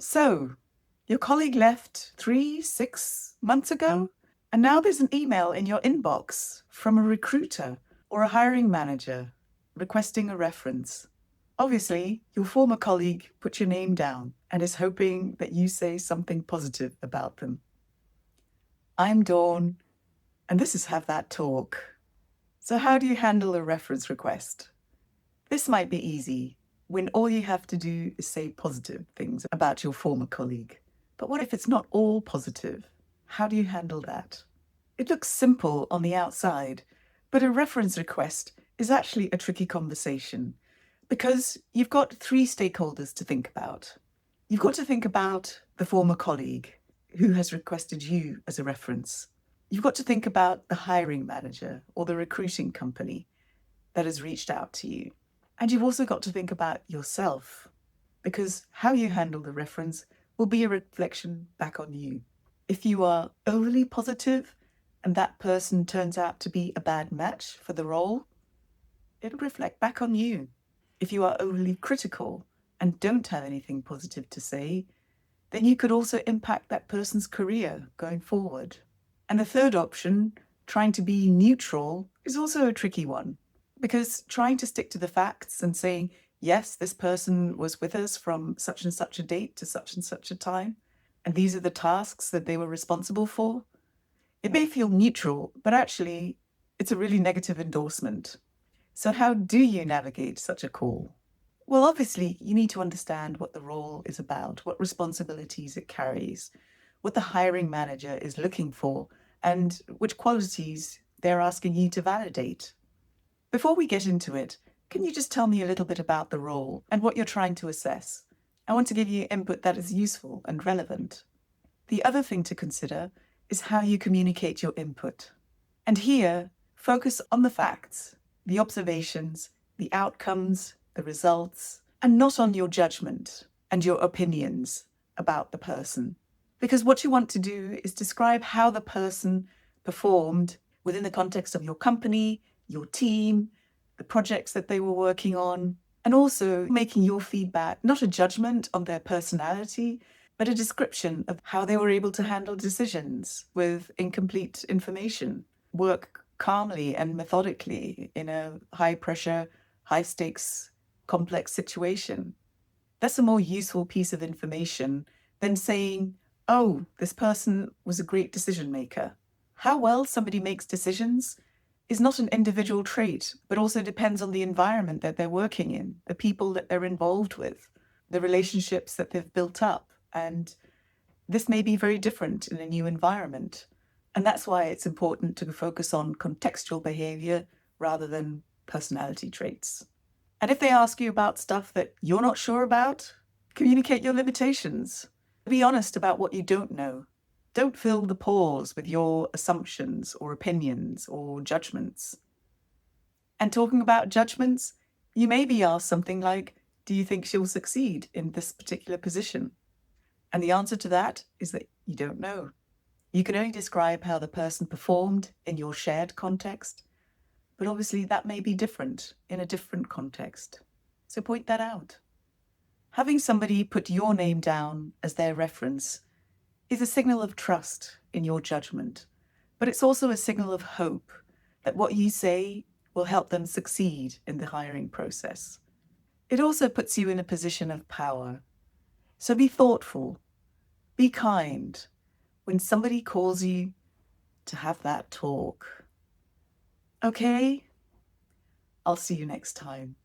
So, your colleague left 6 months ago, and now there's an email in your inbox from a recruiter or a hiring manager requesting a reference. Obviously, your former colleague put your name down and is hoping that you say something positive about them. I'm Dawn, and this is Have That Talk. So, how do you handle a reference request? This might be easy when all you have to do is say positive things about your former colleague. But what if it's not all positive? How do you handle that? It looks simple on the outside, but a reference request is actually a tricky conversation because you've got three stakeholders to think about. You've got to think about the former colleague who has requested you as a reference. You've got to think about the hiring manager or the recruiting company that has reached out to you. And you've also got to think about yourself, because how you handle the reference will be a reflection back on you. If you are overly positive and that person turns out to be a bad match for the role, it'll reflect back on you. If you are overly critical and don't have anything positive to say, then you could also impact that person's career going forward. And the third option, trying to be neutral, is also a tricky one. Because trying to stick to the facts and saying, yes, this person was with us from such and such a date to such and such a time, and these are the tasks that they were responsible for, it may feel neutral, but actually it's a really negative endorsement. So how do you navigate such a call? Well, obviously, you need to understand what the role is about, what responsibilities it carries, what the hiring manager is looking for, and which qualities they're asking you to validate. Before we get into it, can you just tell me a little bit about the role and what you're trying to assess? I want to give you input that is useful and relevant. The other thing to consider is how you communicate your input. And here, focus on the facts, the observations, the outcomes, the results, and not on your judgment and your opinions about the person. Because what you want to do is describe how the person performed within the context of your company, your team, the projects that they were working on, and also making your feedback not a judgment on their personality, but a description of how they were able to handle decisions with incomplete information, work calmly and methodically in a high pressure, high stakes, complex situation. That's a more useful piece of information than saying, oh, this person was a great decision maker. How well somebody makes decisions is not an individual trait, but also depends on the environment that they're working in, the people that they're involved with, the relationships that they've built up. And this may be very different in a new environment. And that's why it's important to focus on contextual behavior rather than personality traits. And if they ask you about stuff that you're not sure about, communicate your limitations. Be honest about what you don't know. Don't fill the pause with your assumptions or opinions or judgments. And talking about judgments, you may be asked something like, do you think she'll succeed in this particular position? And the answer to that is that you don't know. You can only describe how the person performed in your shared context, but obviously that may be different in a different context. So point that out. Having somebody put your name down as their reference is a signal of trust in your judgment, but it's also a signal of hope that what you say will help them succeed in the hiring process. It also puts you in a position of power. So be thoughtful, be kind when somebody calls you to have that talk. Okay? I'll see you next time.